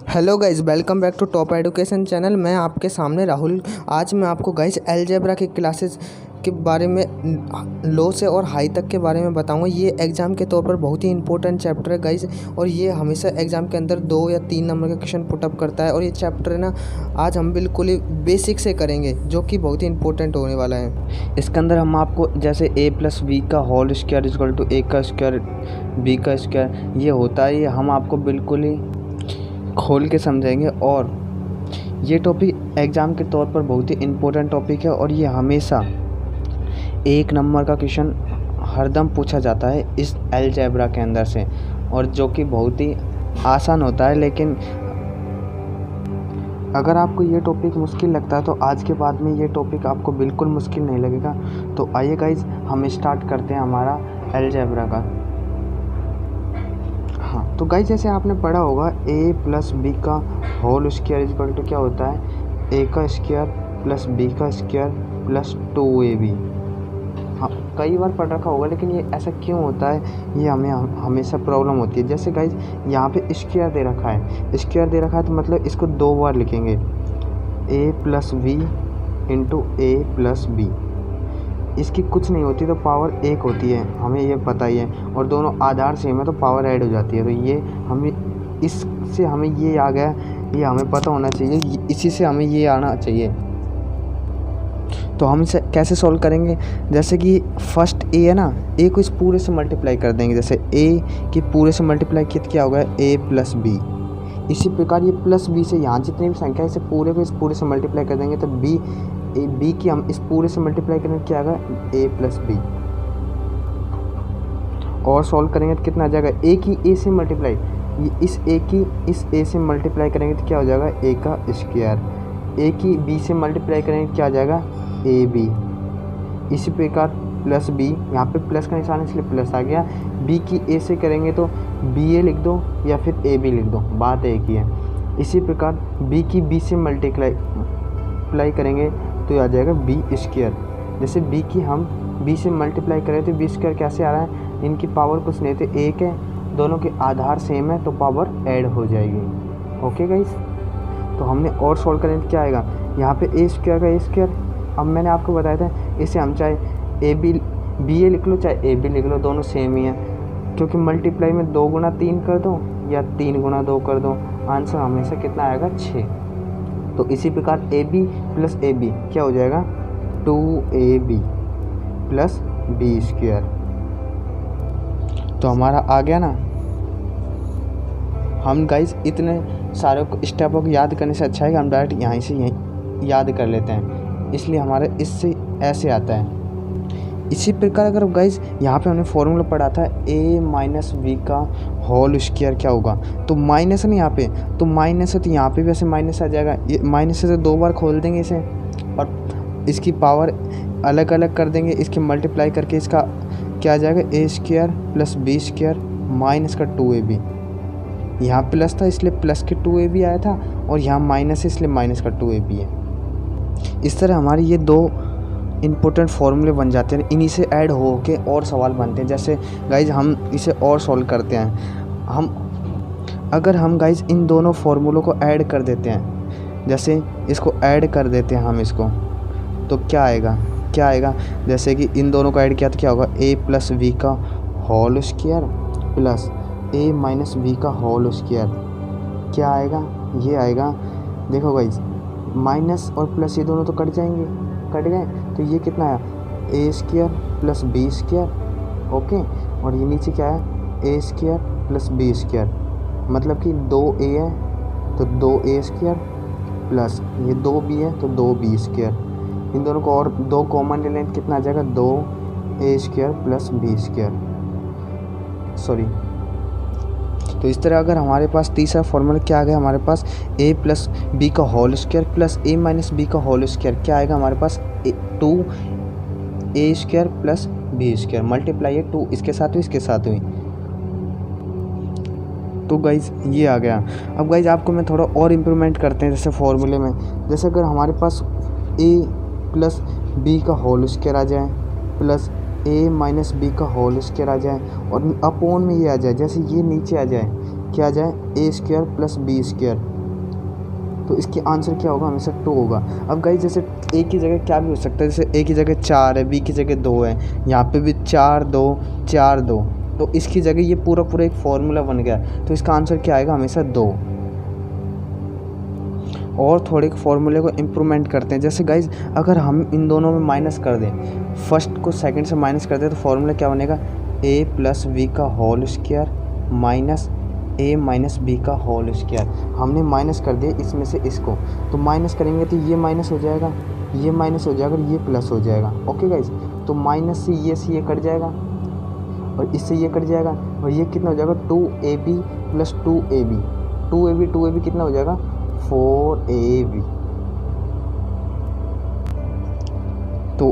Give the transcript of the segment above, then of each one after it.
Hello guys, welcome back to Top Education channel. मैं आपके सामने राहुल। आज मैं आपको गाइज अलजेब्रा की क्लासेस के बारे में, लो से और हाई तक के बारे में बताऊंगा। ये एग्ज़ाम के तौर पर बहुत ही इंपॉर्टेंट चैप्टर है गाइज, और ये हमेशा एग्ज़ाम के अंदर 2 या 3 नंबर का क्वेश्चन पुटअप करता है। और ये चैप्टर है ना, आज हम बिल्कुल ही बेसिक से करेंगे, जो कि बहुत ही इंपॉर्टेंट होने वाला है। इसके अंदर हम आपको जैसे a+b का whole square equal to a का स्क्वायर b का स्क्वायर ये होता है, ये हम आपको बिल्कुल ही खोल के समझेंगे। और ये टॉपिक एग्ज़ाम के तौर पर बहुत ही इम्पोर्टेंट टॉपिक है, और ये हमेशा 1 नंबर का क्वेश्चन हरदम पूछा जाता है इस अलजेब्रा के अंदर से, और जो कि बहुत ही आसान होता है। लेकिन अगर आपको ये टॉपिक मुश्किल लगता है तो आज के बाद में ये टॉपिक आपको बिल्कुल मुश्किल नहीं लगेगा। तो आइए गाइज, हम स्टार्ट करते हैं हमारा अलजेब्रा का। हाँ, तो गाइज जैसे आपने पढ़ा होगा a+b का होल स्क्वायर इक्वल टू क्या होता है, a का स्क्वायर प्लस b का स्क्वायर प्लस 2ab। हाँ, कई बार पढ़ रखा होगा, लेकिन ये ऐसा क्यों होता है ये हमें हमेशा प्रॉब्लम होती है। जैसे गाइज यहाँ पे स्क्वायर दे रखा है, स्क्वायर दे रखा है, तो मतलब इसको 2 बार लिखेंगे, a+b इंटू a+b। इसकी कुछ नहीं होती तो पावर 1 होती है, हमें ये पता ही है, और दोनों आधार सेम है तो पावर ऐड हो जाती है। तो ये हमें इससे हमें ये आ गया, ये हमें पता होना चाहिए, इसी से हमें ये आना चाहिए। तो हम इसे कैसे सॉल्व करेंगे, जैसे कि फर्स्ट a है ना, a को इस पूरे से मल्टीप्लाई कर देंगे। जैसे a की पूरे से मल्टीप्लाई किया क्या होगा, a+b। इसी प्रकार ये प्लस b से यहाँ जितनी भी संख्या है इसे पूरे को इस पूरे से मल्टीप्लाई कर देंगे, तो b की हम इस पूरे से मल्टीप्लाई करेंगे क्या आएगा, a+b। और सॉल्व करेंगे तो कितना आ जाएगा, a की a से मल्टीप्लाई, इस a की इस a से मल्टीप्लाई करेंगे तो क्या हो जाएगा, a का स्क्वायर। a की b से मल्टीप्लाई करेंगे तो क्या आ जाएगा, ab। इसी प्रकार प्लस b, यहाँ पे प्लस का निशान इसलिए प्लस आ गया। b की a से करेंगे तो ba लिख दो या फिर ab लिख दो, बात एक ही है। इसी प्रकार b की b से मल्टीप्लाई करेंगे तो आ जाएगा b स्क्वायर। जैसे b की हम b से मल्टीप्लाई करें तो b स्क्वायर कैसे आ रहा है, इनकी पावर कुछ नहीं थे, 1 है, दोनों के आधार सेम है तो पावर ऐड हो जाएगी। ओके गाइस, तो हमने और सॉल्व करें तो क्या आएगा, यहाँ पे a स्क्वायर का a स्क्वायर। अब मैंने आपको बताया था इसे हम चाहे ba लिख लो चाहे ab लिख लो, दोनों सेम ही है, क्योंकि मल्टीप्लाई में 2 गुना 3 कर दो या 3 गुना 2 कर दो, आंसर हमेशा कितना आएगा, 6। तो इसी प्रकार ab प्लस ab क्या हो जाएगा, 2ab प्लस b स्क्वायर। तो हमारा आ गया ना। हम गाइज इतने सारे स्टेपों को याद करने से अच्छा है कि हम डायरेक्ट यहाँ से यहीं याद कर लेते हैं, इसलिए हमारे इससे ऐसे आता है। इसी प्रकार अगर गाइज यहाँ पे हमने फॉर्मूला पढ़ा था a-b का होल स्क्वायर क्या होगा, तो माइनस है ना यहाँ पे, तो माइनस है तो यहाँ पे भी ऐसे माइनस आ जाएगा। ये माइनस से 2 बार खोल देंगे इसे, और इसकी पावर अलग अलग कर देंगे, इसके मल्टीप्लाई करके इसका क्या आ जाएगा, a square plus b square minus का 2ab। यहाँ प्लस था इसलिए प्लस के 2ab आया था, और यहाँ माइनस है इसलिए माइनस का 2ab है। इस तरह हमारे ये 2 इम्पोर्टेंट फार्मूले बन जाते हैं, इन्हीं से ऐड हो के और सवाल बनते हैं। जैसे गाइज हम इसे और सॉल्व करते हैं, अगर हम गाइज इन दोनों फार्मूलों को ऐड कर देते हैं, जैसे इसको ऐड कर देते हैं हम इसको, तो क्या आएगा, जैसे कि इन दोनों को ऐड किया तो क्या होगा, a+b का होल स्क्वायर प्लस a-b का होल स्क्वायर क्या आएगा, ये आएगा। देखो गाइज माइनस और प्लस ये दोनों तो कट गए, तो ये कितना है, a square plus b square. Okay, और ये नीचे क्या है, a square plus b square, मतलब कि 2a है तो 2a स्क्वायर प्लस ये 2b है तो 2b स्क्वायर। इन दोनों को और 2 कॉमन ले लें, कितना आ जाएगा, 2a square plus b square, sorry. तो इस तरह अगर हमारे पास तीसरा फॉर्मूला क्या आ गया, हमारे पास a+b का होल स्क्वायर प्लस a-b का होल स्क्वायर क्या आएगा, हमारे पास 2a square plus b square, multiply है 2 इसके साथ हुई इसके साथ हुई, तो गाइज ये आ गया। अब गाइज आपको मैं थोड़ा और इम्प्रूवमेंट करते हैं, जैसे फॉर्मूले में, जैसे अगर हमारे पास a+b का होल स्क्वायर आ जाए प्लस ए माइनस बी का होल स्क्वायर आ जाए और अपोन में ये आ जाए, जैसे ये नीचे आ जाए, क्या आ जाए, ए स्क्वायर प्लस बी स्क्वायर, तो इसकी आंसर क्या होगा, हमेशा 2 होगा। अब गाइस जैसे ए की जगह क्या भी हो सकता है, जैसे ए की जगह 4 है, बी की जगह 2 है, यहाँ पे भी 4 2 4 2, तो इसकी जगह ये पूरा एक फॉर्मूला बन गया, तो इसका आंसर क्या आएगा, हमेशा 2। और थोड़े फॉर्मूले को इम्प्रूवमेंट करते हैं, जैसे गाइज अगर हम इन दोनों में माइनस कर दें, फर्स्ट को सेकंड से माइनस कर दें, तो फॉर्मूला क्या बनेगा, ए प्लस बी का होल स्क्वायर माइनस ए माइनस बी का होल स्क्वायर। हमने माइनस कर दिया इसमें से इसको, तो माइनस करेंगे तो ये माइनस हो जाएगा, ये माइनस हो जाएगा और ये प्लस हो जाएगा। ओके गाइज, तो माइनस से ये कट जाएगा और इससे ये कट जाएगा, और ये कितना हो जाएगा, 2ab प्लस 2ab, 2ab कितना हो जाएगा, 4ab। तो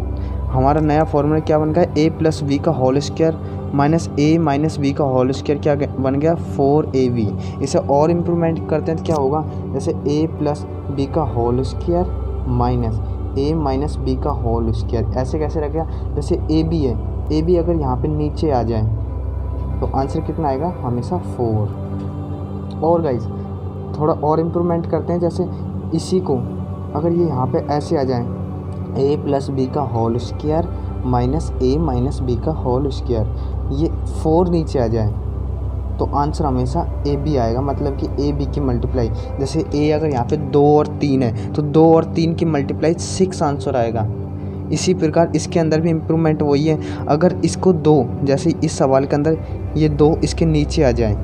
हमारा नया फॉर्मूला क्या बन गया, ए प्लस बी का होल स्क्वायर माइनस ए माइनस बी का होल स्क्वायर क्या बन गया, 4ab। इसे और इम्प्रूवमेंट करते हैं तो क्या होगा, जैसे ए प्लस बी का होल स्क्वायर माइनस ए माइनस बी का होल स्क्वायर, ऐसे कैसे रख गया, जैसे ए बी है, ए बी अगर यहाँ पे नीचे आ जाए तो आंसर कितना आएगा, हमेशा 4। और गाइज थोड़ा और इम्प्रूवमेंट करते हैं, जैसे इसी को अगर ये यहाँ पे ऐसे आ जाए, ए प्लस बी का होल स्क्वायर माइनस ए माइनस बी का होल स्क्वायर, ये 4 नीचे आ जाए तो आंसर हमेशा ए बी आएगा, मतलब कि ए बी की मल्टीप्लाई, जैसे ए अगर यहाँ पे 2 और 3 है तो 2 और 3 की मल्टीप्लाई 6 आंसर आएगा। इसी प्रकार इसके अंदर भी इम्प्रूवमेंट वही है, अगर इसको 2, जैसे इस सवाल के अंदर ये 2 इसके नीचे आ जाए,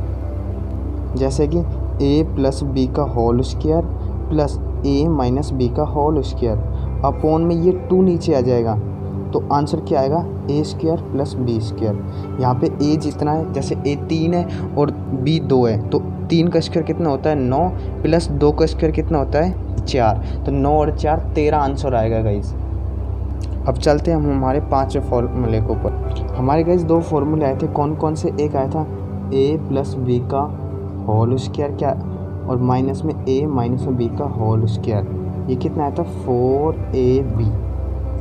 जैसे कि ए प्लस बी का होल स्क्वायर प्लस ए माइनस बी का होल स्क्वायर, अपोन में ये 2 नीचे आ जाएगा, तो आंसर क्या आएगा, ए स्क्वायर प्लस बी स्क्वायर। यहाँ पे ए जितना है, जैसे ए 3 है और बी 2 है, तो 3 का स्क्वायर कितना होता है, 9 प्लस 2 का स्क्वायर कितना होता है, 4, तो 9 और 4 13 आंसर आएगा गाइज। अब चलते हैं हम हमारे 5वें फॉर्मूले के ऊपर। हमारे गाइज 2 फॉर्मूले आए थे, कौन कौन से, एक आया था ए प्लस बी का होल स्क्वायर क्या, और माइनस में ए माइनस में बी का होल स्क्वायर, ये कितना आया था, 4ab,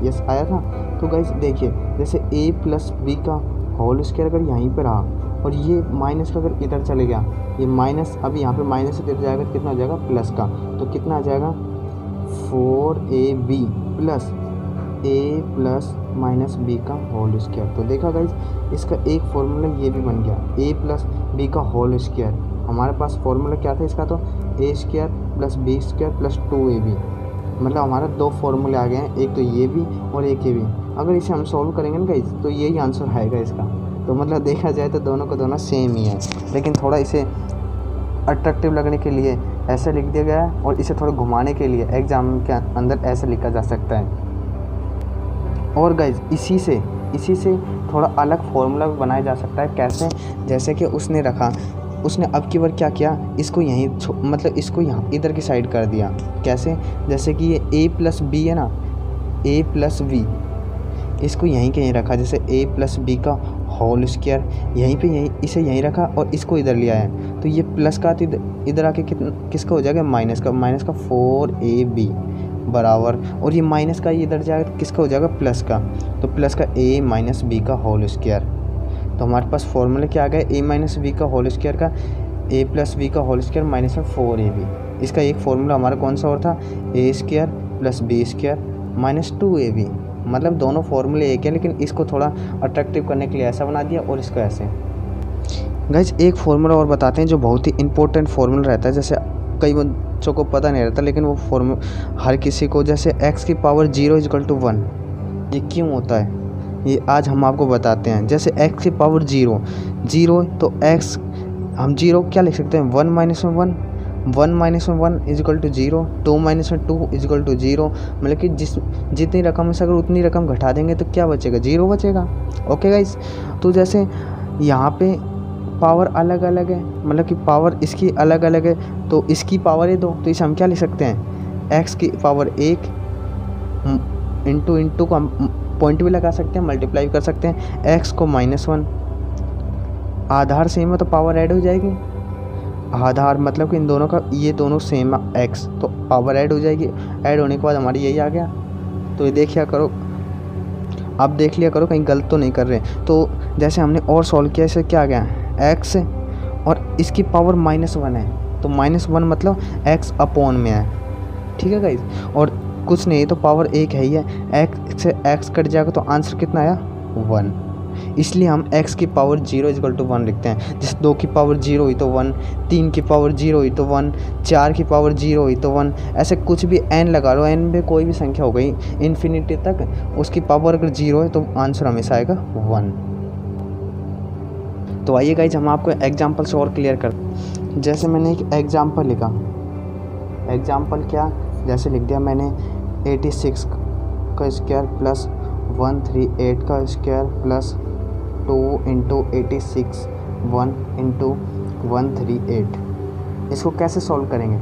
यस आया था। तो गाइस देखिए, जैसे a प्लस बी का होल स्क्वायर अगर यहीं पर रहा और ये माइनस का अगर इधर चले गया, ये माइनस अब यहाँ पे माइनस से इधर जाएगा, कितना हो जाएगा, प्लस का, तो कितना आ जाएगा, 4ab plus a plus minus B का होल स्क्वायर। तो देखा गाइस, इसका एक फॉर्मूला ये भी बन गया, a प्लस बी का होल स्क्वायर। हमारे पास फॉर्मूला क्या था इसका, तो A square plus B square plus 2ab, मतलब हमारा 2 फॉर्मूले आ गए हैं, एक तो ये भी और एक ये भी। अगर इसे हम सॉल्व करेंगे ना गाइस, तो यही आंसर आएगा इसका। तो मतलब देखा जाए तो दोनों का दोनों सेम ही है, लेकिन थोड़ा इसे अट्रैक्टिव लगने के लिए ऐसा लिख दिया गया है, और इसे थोड़ा घुमाने के लिए एग्जाम के अंदर ऐसे लिखा जा सकता है। और गाइस इसी से थोड़ा अलग फॉर्मूला भी बनाया जा सकता है, कैसे, जैसे कि उसने अब की बार क्या किया, इसको यहीं मतलब इसको यहाँ इधर की साइड कर दिया, कैसे, जैसे कि ये a प्लस बी है ना, a प्लस बी, इसको यहीं के यहीं रखा, जैसे a प्लस बी का होल स्क्वायर यहीं पे इसे यहीं रखा और इसको इधर लिया है, तो ये प्लस का इधर आके किसका हो जाएगा, माइनस का 4ab बराबर, और ये माइनस का ये इधर जाएगा तो किसका हो जाएगा, प्लस का, तो प्लस का a माइनस बी का होल स्क्वायर। तो हमारे पास फॉर्मूला क्या आ गया, ए माइनस बी का होल स्क्वायर का ए प्लस बी का होल स्क्वायर माइनस में 4ab। इसका एक फॉर्मूला हमारा कौन सा और था, A square plus B square minus 2ab, मतलब दोनों फॉर्मूले एक है, लेकिन इसको थोड़ा अट्रैक्टिव करने के लिए ऐसा बना दिया और इसको ऐसे। गाइज एक फार्मूला और बताते हैं जो बहुत ही इंपॉर्टेंट फार्मूला रहता है, जैसे कई बच्चों को पता नहीं रहता, लेकिन वो फार्मूला हर किसी को, जैसे x की पावर 0 = 1, ये क्यों होता है, ये आज हम आपको बताते हैं। जैसे x की पावर 0 तो x हम 0 क्या लिख सकते हैं, 1 - 1 1 - 1 = 0, 2 - 2 = 0, मतलब कि जितनी रकम से अगर उतनी रकम घटा देंगे तो क्या बचेगा, 0 बचेगा। ओके गाइस, तो जैसे यहाँ पे पावर अलग अलग है, मतलब कि पावर इसकी अलग अलग है, तो इसकी पावर है 2, तो इसे हम क्या लिख सकते हैं, x की पावर 1 इंटू को हम पॉइंट भी लगा सकते हैं, मल्टीप्लाई कर सकते हैं, x को -1, आधार सेम है तो पावर ऐड हो जाएगी, आधार मतलब कि इन दोनों का, ये दोनों सेम है x, तो पावर ऐड हो जाएगी, ऐड होने के बाद हमारी यही आ गया। तो ये देखिए करो, आप देख लिया करो कहीं गलत तो नहीं कर रहे। तो जैसे हमने और सॉल्व किया, इसे क्या आ गया, एक्स और इसकी पावर -1 है, तो -1 मतलब एक्स अपॉन में है, ठीक है गाइज। और कुछ नहीं तो पावर 1 है ही है, एक्स से एक्स कट जाएगा तो आंसर कितना आया 1, इसलिए हम x की पावर 0 = 1 लिखते हैं। जैसे 2 की पावर 0 हुई तो 1, 3 की पावर 0 हुई तो 1, 4 की पावर 0 हुई तो 1, ऐसे कुछ भी n लगा लो, n में कोई भी संख्या हो गई इन्फिनिटी तक, उसकी पावर अगर 0 है तो आंसर हमेशा आएगा 1। तो आइए गाइज हम आपको एग्जाम्पल से और क्लियर कर, जैसे मैंने एक एग्जाम्पल लिखा, एग्जाम्पल क्या, जैसे लिख दिया मैंने 86 का स्क्वायर प्लस 138 का स्क्वायर प्लस 2 × 86 1 × 138। इसको कैसे सॉल्व करेंगे,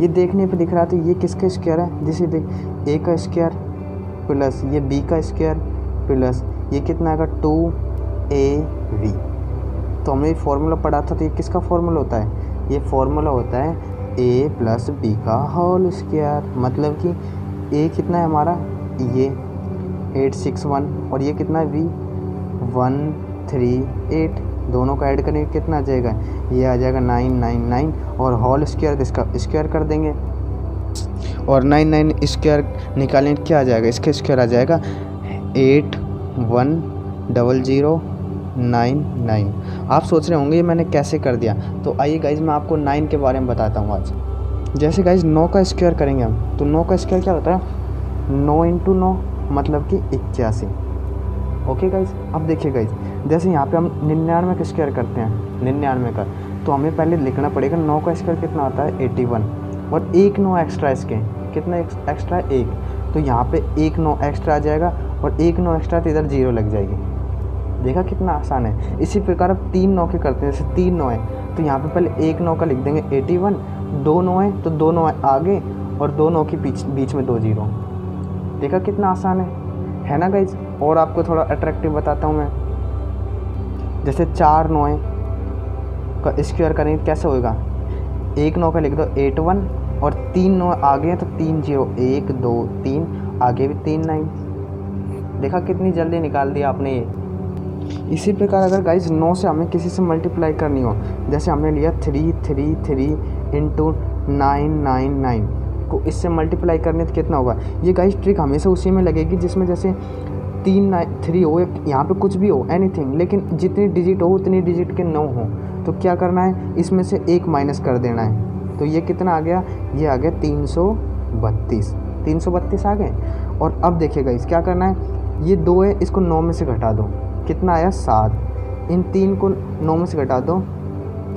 ये देखने पे दिख रहा था ये किसका स्क्वायर है, जिसे देख a का स्क्वायर प्लस ये b का स्क्वायर प्लस ये कितना आएगा 2ab। तो हमने फॉर्मूला पढ़ा था, तो ये किसका फॉर्मूला होता है, ये फॉर्मूला होता है a + b का होल स्क्वायर, मतलब कि a कितना है हमारा ये 861 और ये कितना है v 138, दोनों का ऐड करेंगे कितना आ जाएगा, ये आ जाएगा 999 और होल स्क्वायर तो इसका स्क्वायर कर देंगे और 99 स्क्वायर निकालेंगे क्या आ जाएगा, इसका स्क्वायर आ जाएगा 810099। आप सोच रहे होंगे ये मैंने कैसे कर दिया, तो आइए गाइज मैं आपको 9 के बारे में बताता हूँ आज। जैसे गाइज 9 का स्क्वायर करेंगे हम, तो 9 का स्क्वायर क्या होता है 9 × 9 मतलब कि 81। ओके गाइज, अब देखिए गाइज जैसे यहाँ पे हम 99 का स्क्वायर करते हैं 99 का, तो हमें पहले लिखना पड़ेगा 9 का स्क्वायर कितना आता है 81 और एक 9 एक्स्ट्रा इसके, कितना एक्स्ट्रा है 1, तो यहाँ पे एक 9 एक्स्ट्रा आ जाएगा और एक 9 एक्स्ट्रा तो इधर 0 लग जाएगी। देखा कितना आसान है। इसी प्रकार अब 3 9 के करते हैं, जैसे 3 9 है तो यहाँ पे पहले एक 9 का लिख देंगे 81, 2 9 है तो 2 9 आगे और 2 9 के बीच में 2 0। देखा कितना आसान है ना गाइज। और आपको थोड़ा अट्रैक्टिव बताता हूँ मैं, जैसे 4 9 का स्क्वायर करेंगे कैसे होएगा, एक 9 का लिख दो 81 और 3 9 आगे हैं तो 3 0, 1 2 3 आगे भी 3 9। देखा कितनी जल्दी निकाल दिया आपने ये। इसी प्रकार अगर गाइज 9 से हमें किसी से मल्टीप्लाई करनी हो, जैसे हमने लिया 333 × 999 को इससे मल्टीप्लाई करने तो कितना होगा, ये गाइज ट्रिक हमेशा उसी में लगेगी जिसमें जैसे 3 हो, यहाँ पे कुछ भी हो एनीथिंग, लेकिन जितनी डिजिट हो उतनी डिजिट के 9 हो, तो क्या करना है इसमें से एक माइनस कर देना है। तो ये कितना आ गया, ये आ गया 332 आ गए। और अब देखिएगा इस क्या करना है, ये 2 है इसको 9 में से घटा दो, कितना आया 7, इन 3 को 9 में से घटा दो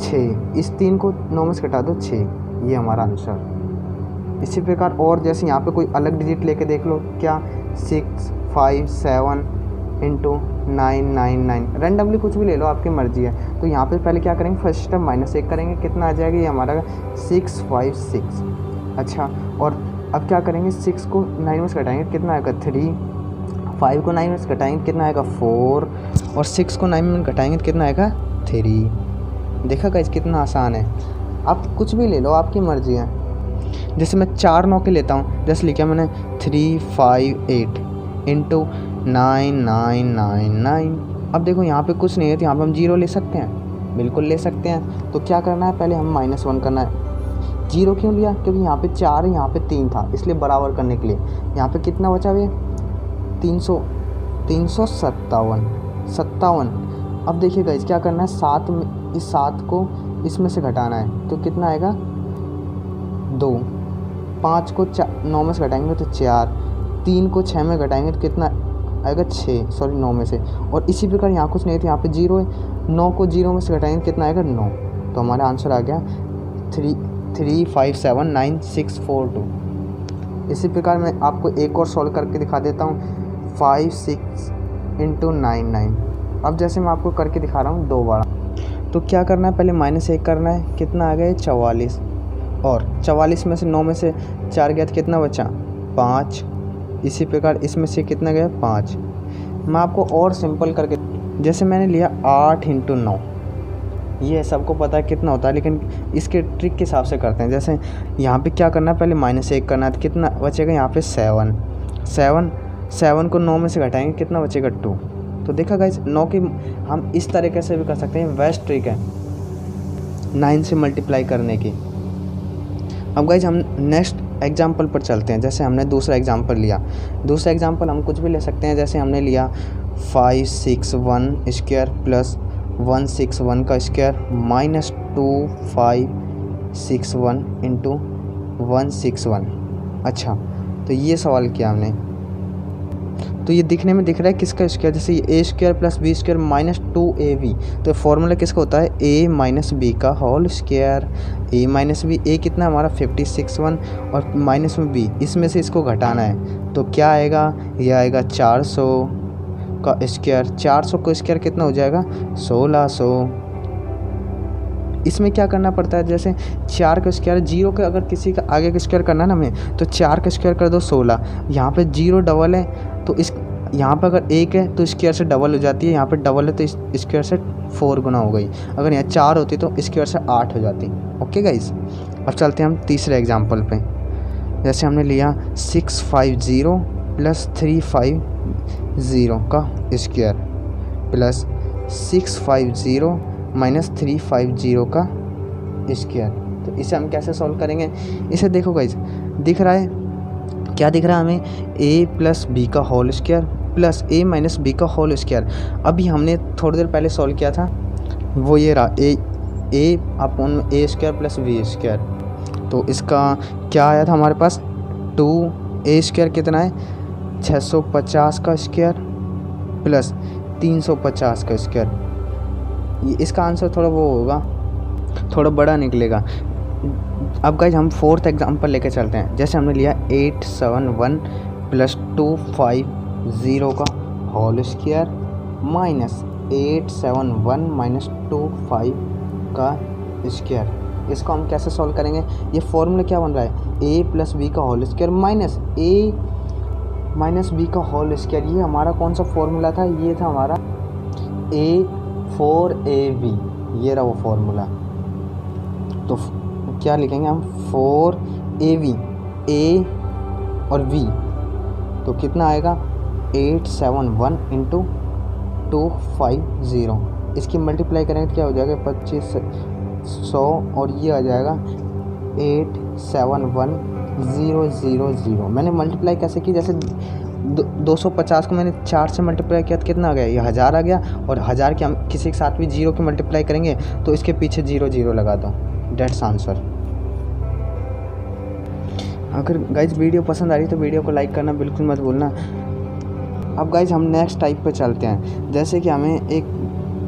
6, इस 3 को 9 में से घटा दो 6, ये हमारा आंसर। इसी प्रकार और जैसे यहाँ पे कोई अलग डिजिट लेके देख लो, क्या 657 × 999, रैंडमली कुछ भी ले लो आपकी मर्जी है। तो यहाँ पे पहले क्या करेंगे, फर्स्ट स्टेप -1 करेंगे, कितना आ जाएगा ये हमारा 656। अच्छा, और अब क्या करेंगे 6 को 9 में से घटाएंगे कितना आएगा 3, 5 को 9 में से घटाएंगे कितना आएगा 4 और 6 को 9 में घटाएंगे कितना आएगा 3। देखा गाइस कितना आसान है। आप कुछ भी ले लो आपकी मर्जी है। जैसे मैं 4 9 के लेता हूँ, जैसे लिखा मैंने 358 × 9999। अब देखो यहाँ पे कुछ नहीं है तो यहाँ पे हम 0 ले सकते हैं, बिल्कुल ले सकते हैं। तो क्या करना है, पहले हम -1 करना है। 0 क्यों लिया, क्योंकि यहाँ पे 4 है यहाँ पे 3 था, इसलिए बराबर करने के लिए। यहाँ पे कितना बचा हुआ 357। अब देखिए गाइस क्या करना है, 7 में इस 7 को इसमें से घटाना है, तो कितना आएगा 2, 5 को 9 में से घटाएंगे तो 4, 3 को 6 में घटाएंगे तो कितना आएगा 9 में से। और इसी प्रकार यहाँ कुछ नहीं था, यहाँ पे 0 है, 9 को 0 में से घटाएंगे कितना आएगा 9। तो हमारा आंसर आ गया 3579642। इसी प्रकार मैं आपको एक और सॉल्व करके दिखा देता हूँ, 56 × 99। अब जैसे मैं आपको करके दिखा रहा हूँ 2 बार। तो क्या करना है, पहले -1 करना है, कितना आ गया 44 और 44 में से 9 में से 4 गया तो कितना बचा 5। इसी प्रकार इसमें से कितना गया 5। मैं आपको और सिंपल करके, जैसे मैंने लिया 8 × 9, ये सबको पता है कितना होता है, लेकिन इसके ट्रिक के हिसाब से करते हैं। जैसे यहाँ पे क्या करना है, पहले -1 करना है तो कितना बचेगा यहाँ पे 7 7 को 9 में से घटाएंगे कितना बचेगा 2। तो देखा गाइस 9 की हम इस तरीके से भी कर सकते हैं, बेस्ट ट्रिक है 9 से मल्टीप्लाई करने की। अब गाइस हम नेक्स्ट एग्जाम्पल पर चलते हैं। जैसे हमने दूसरा एग्जाम्पल लिया, दूसरा एग्जाम्पल हम कुछ भी ले सकते हैं। जैसे हमने लिया 561 स्क्वायर प्लस 161 का स्क्वायर माइनस 2561 इंटू 161। अच्छा, तो ये सवाल किया हमने, तो ये दिखने में दिख रहा है किसका स्क्वायर, जैसे A square plus B square minus 2ab, तो फॉर्मूला किसका होता है a माइनस बी का whole square. a minus B, a कितना हमारा 561 और माइनस में b, इसमें से इसको घटाना है तो क्या आएगा, ये आएगा 400 का स्क्वायर। 400 का स्क्वायर कितना हो जाएगा 1600। इसमें क्या करना पड़ता है, जैसे 4 का स्क्वायर, 0 का अगर किसी का आगे का स्क्वायर करना है ना हमें, तो 4 का स्क्वायर कर दो 16। यहाँ पे 0 डबल है तो इस यहाँ पर अगर 1 है तो स्क्वायर से डबल हो जाती है, यहाँ पे डबल है तो स्क्वायर से 4 गुना हो गई। अगर यहाँ 4 होती तो स्क्वायर से 8 हो जाती। ओके गाइस, अब चलते हैं हम तीसरे एग्जाम्पल पे। जैसे हमने लिया 650 प्लस 350 का स्क्वायर प्लस 650 माइनस 350 का स्क्वायर। तो इसे हम कैसे सॉल्व करेंगे, इसे देखो गाइस, दिख रहा है क्या दिख रहा है हमें, a प्लस बी का whole square plus a minus B का होल स्क्वायर। अभी हमने थोड़ी देर पहले सॉल्व किया था, वो ये रहा a upon a square plus B square. तो इसका क्या आया था हमारे पास 2a स्क्वायर कितना है 650 का स्क्वायर प्लस 350 का स्क्वायर। ये इसका आंसर थोड़ा वो होगा, थोड़ा बड़ा निकलेगा। अब गाइज हम फोर्थ एग्जांपल लेके चलते हैं। जैसे हमने लिया 871 प्लस 250 का होल स्क्वायर माइनस 871 माइनस 25 का स्क्वायर। इसको हम कैसे सॉल्व करेंगे, ये फॉर्मूला क्या बन रहा है, a प्लस बी का whole square minus a minus B का होल स्क्वायर। ये हमारा कौन सा फॉर्मूला था, ये था हमारा a4ab, ये रहा वो फॉर्मूला। तो क्या लिखेंगे हम 4ab, a और v, तो कितना आएगा 871 इंटू 250। इसकी मल्टीप्लाई करेंगे तो क्या हो जाएगा 2500 और ये आ जाएगा 871000। मैंने मल्टीप्लाई कैसे की, जैसे 250 को मैंने 4 से मल्टीप्लाई किया तो कितना आ गया, ये 1000 आ गया। और 1000 के हम किसी के साथ भी 0 की मल्टीप्लाई करेंगे तो इसके पीछे 0 0 लगा दो, डेट्स आंसर। अगर गाइज वीडियो पसंद आ रही तो वीडियो को लाइक करना बिल्कुल मत भूलना। अब गाइज हम नेक्स्ट टाइप पे चलते हैं। जैसे कि हमें एक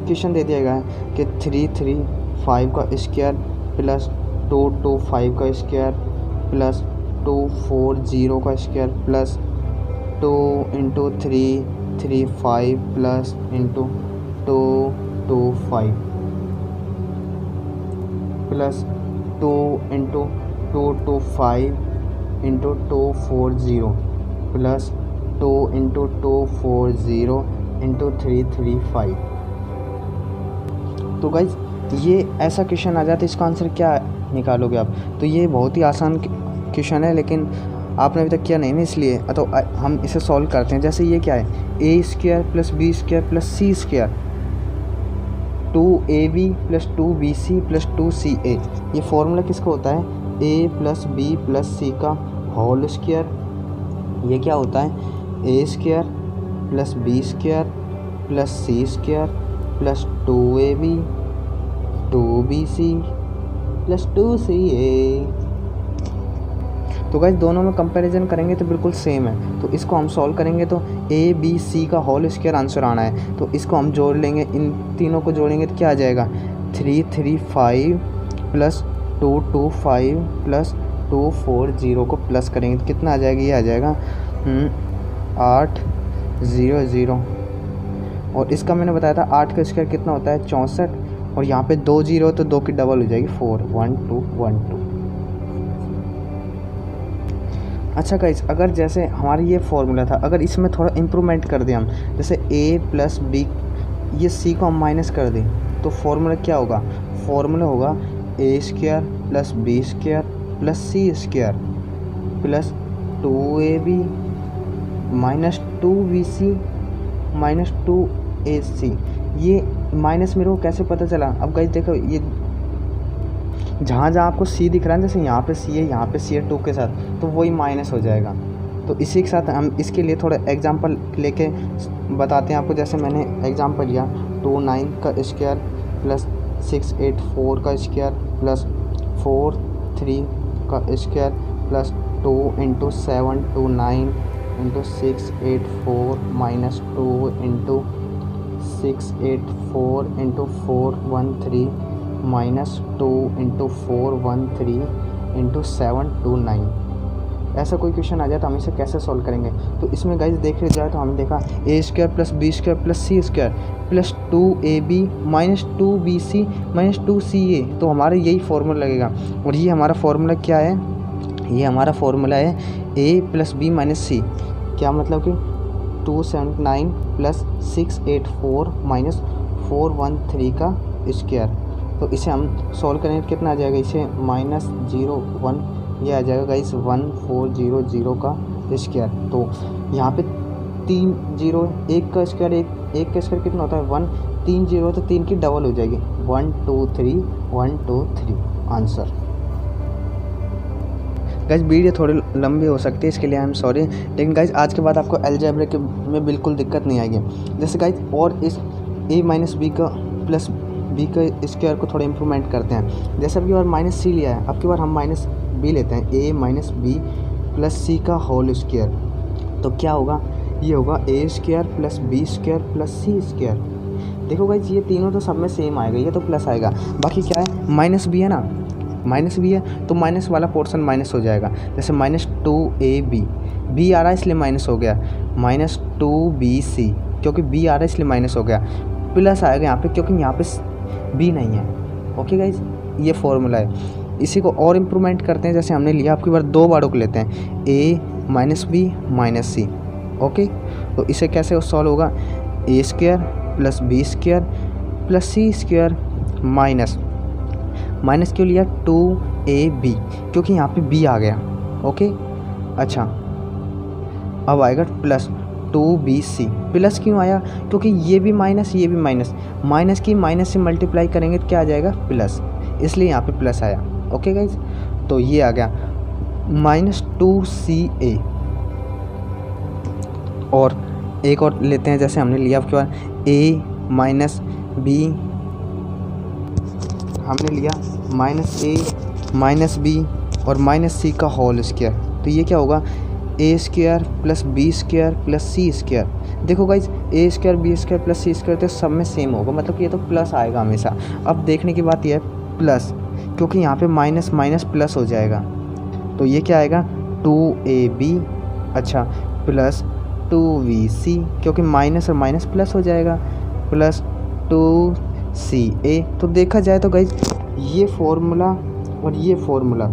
क्वेश्चन दे दिया गया है कि 335 का स्क्वायर प्लस 225 का स्क्वायर प्लस 240 का square plus 2 into 335 plus into 225 plus 2 into 225 into 240 plus 2 into 240 into 335। तो गाइज ये ऐसा क्वेश्चन आ जाता है, इसका आंसर क्या निकालोगे आप। तो ये बहुत ही आसान क्वेश्चन है, लेकिन आपने अभी तक किया नहीं ना, इसलिए तो हम इसे सॉल्व करते हैं। जैसे ये क्या है, a square plus B square plus C square 2ab plus 2bc plus 2ca। ये फॉर्मूला किसका होता है, a plus B plus C का होल स्क्वायर। ये क्या होता है, a square plus B square plus C square plus 2ab 2bc plus 2ca। तो गाइस दोनों में कंपैरिजन करेंगे तो बिल्कुल सेम है। तो इसको हम सॉल्व करेंगे तो a b c का होल स्क्वायर आंसर आना है। तो इसको हम जोड़ लेंगे, इन तीनों को जोड़ेंगे तो क्या आ जाएगा 335 प्लस 225 प्लस 240 को प्लस करेंगे तो कितना आ जाएगा, ये आ जाएगा 800। और इसका मैंने बताया था 8 का स्क्वायर कितना होता है 64, और यहाँ पे 2 0 तो 2 की डबल हो जाएगी 4 1 2 1 2। अच्छा गाइस, अगर जैसे हमारा ये फॉर्मूला था, अगर इसमें थोड़ा इम्प्रूवमेंट कर दें हम, जैसे a प्लस बी, ये c को हम माइनस कर दें तो फॉर्मूला क्या होगा, फॉर्मूला होगा a square plus B square plus C square plus 2ab -2VC -2AC। ये माइनस मेरे को कैसे पता चला? अब गाइस देखो, ये जहाँ जहाँ आपको C दिख रहा है, जैसे यहाँ पे C है, यहाँ पे C है 2 के साथ, तो वही माइनस हो जाएगा। तो इसी के साथ हम इसके लिए थोड़ा एग्जांपल लेके बताते हैं आपको। जैसे मैंने एग्जांपल लिया 29 का स्क्वायर प्लस 684 का स्क्वायर प्लस 43 का स्क्वायर प्लस 2 × 729 × 684 माइनस 2 × 684 × 413 माइनस 2 × 413 × 729। ऐसा कोई क्वेश्चन आ जाए तो हम इसे कैसे सॉल्व करेंगे? तो इसमें गाइस देख जाए तो हमने देखा A square plus B square plus C square plus 2ab minus 2bc minus 2ca, तो हमारा यही फार्मूला लगेगा। और ये हमारा फार्मूला क्या है? ये हमारा फार्मूला है a प्लस बी माइनस सी। क्या मतलब कि 279 प्लस 684 माइनस 413 का स्क्वायर। तो इसे हम सॉल्व करेंगे तो कितना आ जाएगा? इसे -0 1 ये आ जाएगा गाइस 1400 का स्क्वायर। तो यहाँ पे 3 0, 1 का स्क्वायर, एक का स्क्वायर कितना होता है? 1, 3 0 तो 3 की डबल हो जाएगी 1 2 3 1 2 3 आंसर। गाइस वीडियो थोड़ी लंबी हो सकती है, इसके लिए आई एम सॉरी, लेकिन गाइस आज के बाद आपको अलजेब्रा में बिल्कुल दिक्कत नहीं आएगी। जैसे गाइस और इस a माइनस बी का प्लस बी का स्क्वायर को थोड़ा इंप्रूवमेंट करते हैं। जैसे अब की बार माइनस सी लिया है, अब की बार हम माइनस बी लेते हैं, a minus B plus C का होल स्क्वायर। तो क्या होगा? ये होगा a square plus B square plus C square. देखो गाइस ये तीनों तो सब में सेम आएगा, ये तो प्लस आएगा। बाकी क्या है? माइनस बी है ना, माइनस बी है तो माइनस वाला पोर्शन माइनस हो जाएगा। जैसे -2ab, बी आ रहा है इसलिए माइनस हो गया, -2bc क्योंकि बी आ रहा है इसलिए माइनस हो गया, प्लस आएगा यहाँ पे क्योंकि यहाँ पे बी नहीं है। ओके गाइस, ये फॉर्मूला है। इसी को और इम्प्रूवमेंट करते हैं। जैसे हमने लिया, आपकी बार दो बारों को लेते हैं, a minus B minus C. Okay, तो इसे कैसे सॉल्व होगा? a square plus B square plus C square minus क्यों लिया? 2ab क्योंकि यहाँ पे b आ गया। ओके, अच्छा अब आएगा प्लस 2bc। प्लस क्यों आया? क्योंकि ये भी माइनस, ये भी माइनस, माइनस की माइनस से मल्टीप्लाई करेंगे तो क्या आ जाएगा? प्लस, इसलिए यहाँ पे प्लस आया। ओके गाइज, तो ये आ गया -2ca। और एक और लेते हैं, जैसे हमने लिया आपके बाद a माइनस बी, हमने लिया -a माइनस बी और माइनस सी का होल स्क्वायर। तो ये क्या होगा? a square plus B square plus C square. देखो guys a square B square plus C square तो सब में सेम होगा, मतलब कि ये तो प्लस आएगा हमेशा। अब देखने की बात यह है प्लस, क्योंकि यहाँ पे माइनस माइनस प्लस हो जाएगा। तो ये क्या आएगा? 2ab, अच्छा प्लस 2bc क्योंकि माइनस और माइनस प्लस हो जाएगा, प्लस 2ca। तो देखा जाए तो गाइज ये फॉर्मूला और ये फॉर्मूला,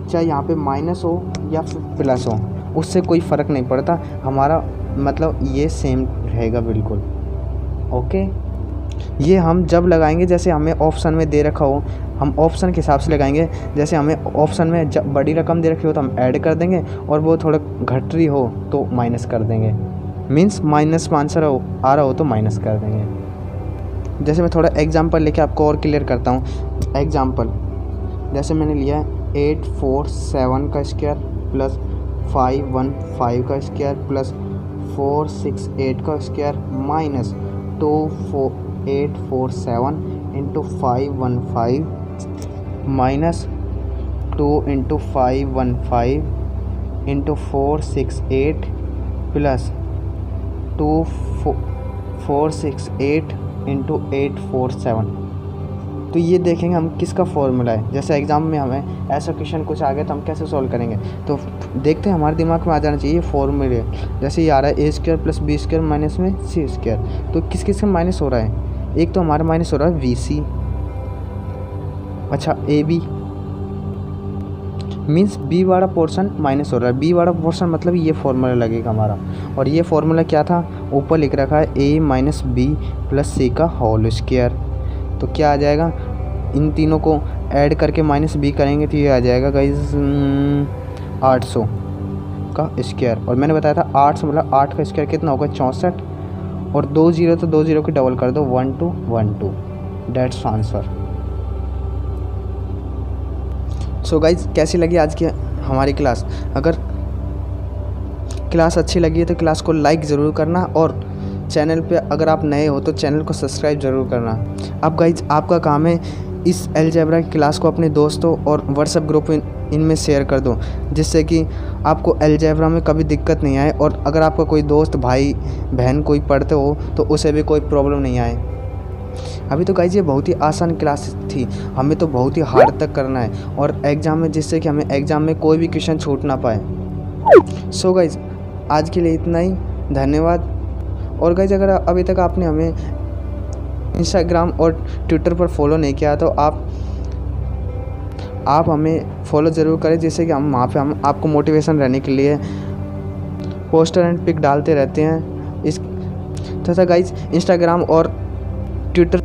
चाहे यहाँ पे माइनस हो या फिर प्लस हो, उससे कोई फ़र्क नहीं पड़ता, हमारा मतलब ये सेम रहेगा बिल्कुल। ओके, ये हम जब लगाएंगे, जैसे हमें ऑप्शन में दे रखा हो, हम ऑप्शन के हिसाब से लगाएंगे। जैसे हमें ऑप्शन में जब बड़ी रकम दे रखी हो तो हम ऐड कर देंगे, और वो थोड़ा घट रही हो तो माइनस कर देंगे। मीन्स माइनस में आंसर आ रहा हो तो माइनस कर देंगे। जैसे मैं थोड़ा एग्जांपल लेके आपको और क्लियर करता हूँ। एग्जांपल जैसे मैंने लिया है 847 का स्क्वायर प्लस 515 का स्क्वायर प्लस 468 का स्क्वायर माइनस 2847 × 515 माइनस 2 × 515 × 468 प्लस 468 × 847। तो ये देखेंगे हम किसका फॉर्मूला है। जैसे एग्ज़ाम में हमें ऐसा क्वेश्चन कुछ आ गया तो हम कैसे सॉल्व करेंगे, तो देखते हैं हमारे दिमाग में आ जाना चाहिए फॉर्मूले। जैसे ये आ रहा है a square plus B square minus में सी स्क्वायर, तो किस किस का माइनस हो रहा है? एक तो हमारा माइनस हो रहा है वीसी, अच्छा ए बी मीन्स बी वाला पोर्शन माइनस हो रहा है, बी वाला पोर्शन मतलब ये फॉर्मूला लगेगा हमारा। और ये फॉर्मूला क्या था? ऊपर लिख रखा है a minus B plus C का होल स्क्वायर। तो क्या आ जाएगा? इन तीनों को ऐड करके माइनस बी करेंगे तो ये आ जाएगा गाइस 800। का स्क्वायर, और मैंने बताया था 8 से मतलब 8 का स्क्वायर कितना होगा 64, और 2 जीरो तो 2 जीरो की डबल कर दो 1212, डेट्स आंसर। सो गाइज कैसी लगी आज की हमारी क्लास? अगर क्लास अच्छी लगी है तो क्लास को लाइक ज़रूर करना, और चैनल पे अगर आप नए हो तो चैनल को सब्सक्राइब ज़रूर करना। अब गाइज आपका काम है इस अलजेब्रा की क्लास को अपने दोस्तों और व्हाट्सएप ग्रुप इनमें शेयर कर दो, जिससे कि आपको अलजेब्रा में कभी दिक्कत नहीं आए, और अगर आपका कोई दोस्त भाई बहन कोई पढ़ते हो तो उसे भी कोई प्रॉब्लम नहीं आए। अभी तो गाइज ये बहुत ही आसान क्लास थी, हमें तो बहुत ही हार्ड तक करना है और एग्ज़ाम में, जिससे कि हमें एग्ज़ाम में कोई भी क्वेश्चन छूट ना पाए। सो गाइज आज के लिए इतना ही, धन्यवाद। और गाइज अगर अभी तक आपने हमें इंस्टाग्राम और ट्विटर पर फॉलो नहीं किया तो आप हमें फॉलो ज़रूर करें, जिससे कि हम वहाँ पे हम आपको मोटिवेशन रहने के लिए पोस्टर एंड पिक डालते रहते हैं। इस तथा गाइज इंस्टाग्राम और ट्विटर